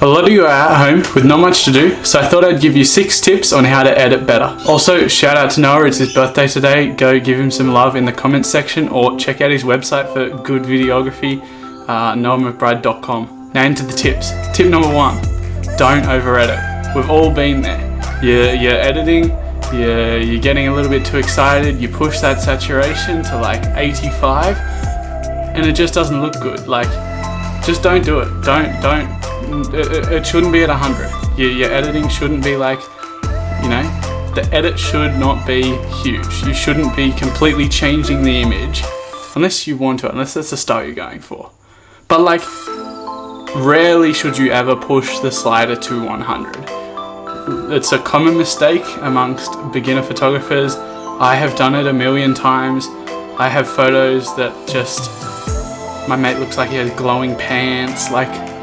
A lot of you are at home with not much to do, so I thought I'd give you 6 tips on how to edit better. Also, shout out to Noah, it's his birthday today. Go give him some love in the comments section or check out his website for good videography, noahmcbride.com. Now into the tips. Tip number 1, don't over edit. We've all been there. You're editing, you're getting a little bit too excited, you push that saturation to like 85 and it just doesn't look good. Like, just don't do it. It shouldn't be at 100. Your editing shouldn't be like, you know, the edit should not be huge. You shouldn't be completely changing the image unless you want to, unless that's the style you're going for. But like, rarely should you ever push the slider to 100. It's a common mistake amongst beginner photographers. I have done it a million times. I have photos that just, my mate looks like he has glowing pants. Like,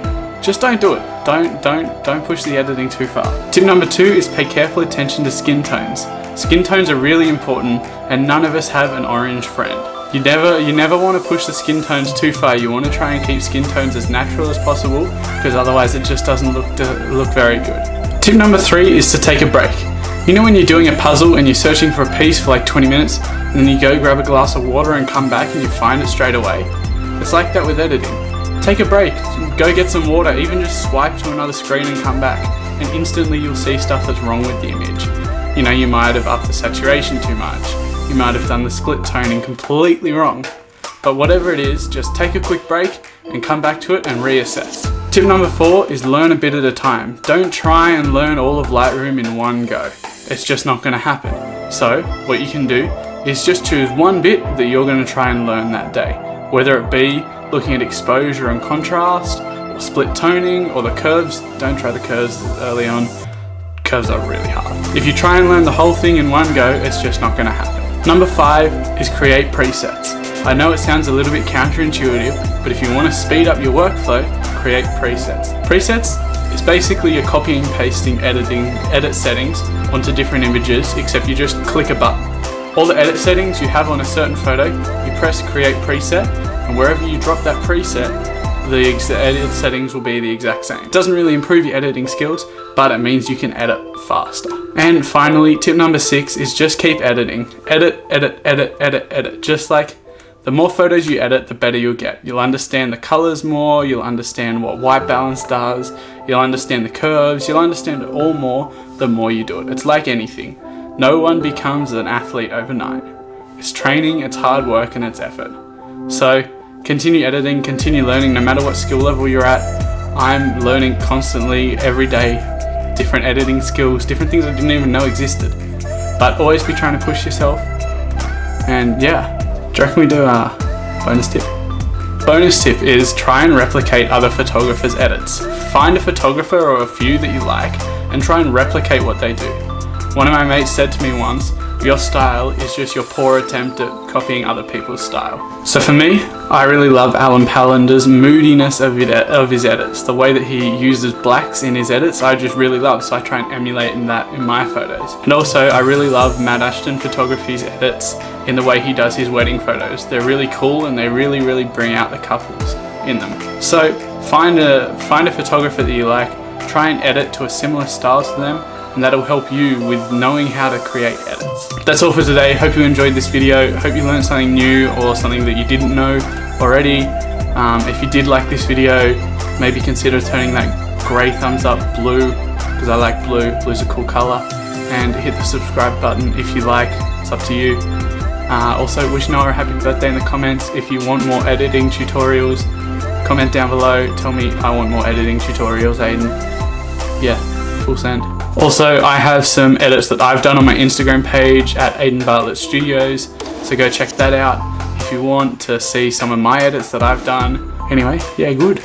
just don't do it. Don't push the editing too far. Tip number 2 is pay careful attention to skin tones. Skin tones are really important, and none of us have an orange friend. You never want to push the skin tones too far. You want to try and keep skin tones as natural as possible, because otherwise it just doesn't look very good. Tip number 3 is to take a break. You know when you're doing a puzzle and you're searching for a piece for like 20 minutes, and then you go grab a glass of water and come back and you find it straight away? It's like that with editing. Take a break, go get some water, even just swipe to another screen and come back, and instantly you'll see stuff that's wrong with the image. You know, you might have upped the saturation too much, you might have done the split toning completely wrong, but whatever it is, just take a quick break and come back to it and reassess. Tip number 4 is learn a bit at a time. Don't try and learn all of Lightroom in one go. It's just not going to happen. So what you can do is just choose one bit that you're going to try and learn that day, whether it be looking at exposure and contrast, or split toning, or the curves. Don't try the curves early on. Curves are really hard. If you try and learn the whole thing in one go, it's just not going to happen. Number 5 is create presets. I know it sounds a little bit counterintuitive, but if you want to speed up your workflow, create presets. Presets is basically you're copying and pasting edit settings onto different images, except you just click a button. All the edit settings you have on a certain photo, you press create preset, and wherever you drop that preset, the edit settings will be the exact same. It doesn't really improve your editing skills, but it means you can edit faster. And finally, tip number 6 is just keep editing. Edit. Just like, the more photos you edit, the better you'll get. You'll understand the colors more, you'll understand what white balance does, you'll understand the curves, you'll understand it all more the more you do it. It's like anything. No one becomes an athlete overnight. It's training, it's hard work, and it's effort. So continue editing, continue learning, no matter what skill level you're at. I'm learning constantly, every day, different editing skills, different things I didn't even know existed. But always be trying to push yourself. And yeah, do you reckon we do a bonus tip? Bonus tip is try and replicate other photographers' edits. Find a photographer or a few that you like and try and replicate what they do. One of my mates said to me once, your style is just your poor attempt at copying other people's style. So for me, I really love Alan Palander's moodiness of his edits. The way that he uses blacks in his edits, I just really love, so I try and emulate that in my photos. And also, I really love Matt Ashton Photography's edits in the way he does his wedding photos. They're really cool and they really bring out the couples in them. So find a photographer that you like, try and edit to a similar style to them, and that'll help you with knowing how to create edits. That's all for today. Hope you enjoyed this video. Hope you learned something new or something that you didn't know already. If you did like this video, maybe consider turning that grey thumbs up blue, because I like blue. Blue's a cool color. And hit the subscribe button if you like. It's up to you. Also, wish Noah a happy birthday in the comments. If you want more editing tutorials, comment down below. Tell me I want more editing tutorials, Aiden. Yeah, full send. Also, I have some edits that I've done on my Instagram page at Aiden Bartlett Studios, so go check that out if you want to see some of my edits that I've done. Anyway, yeah, good.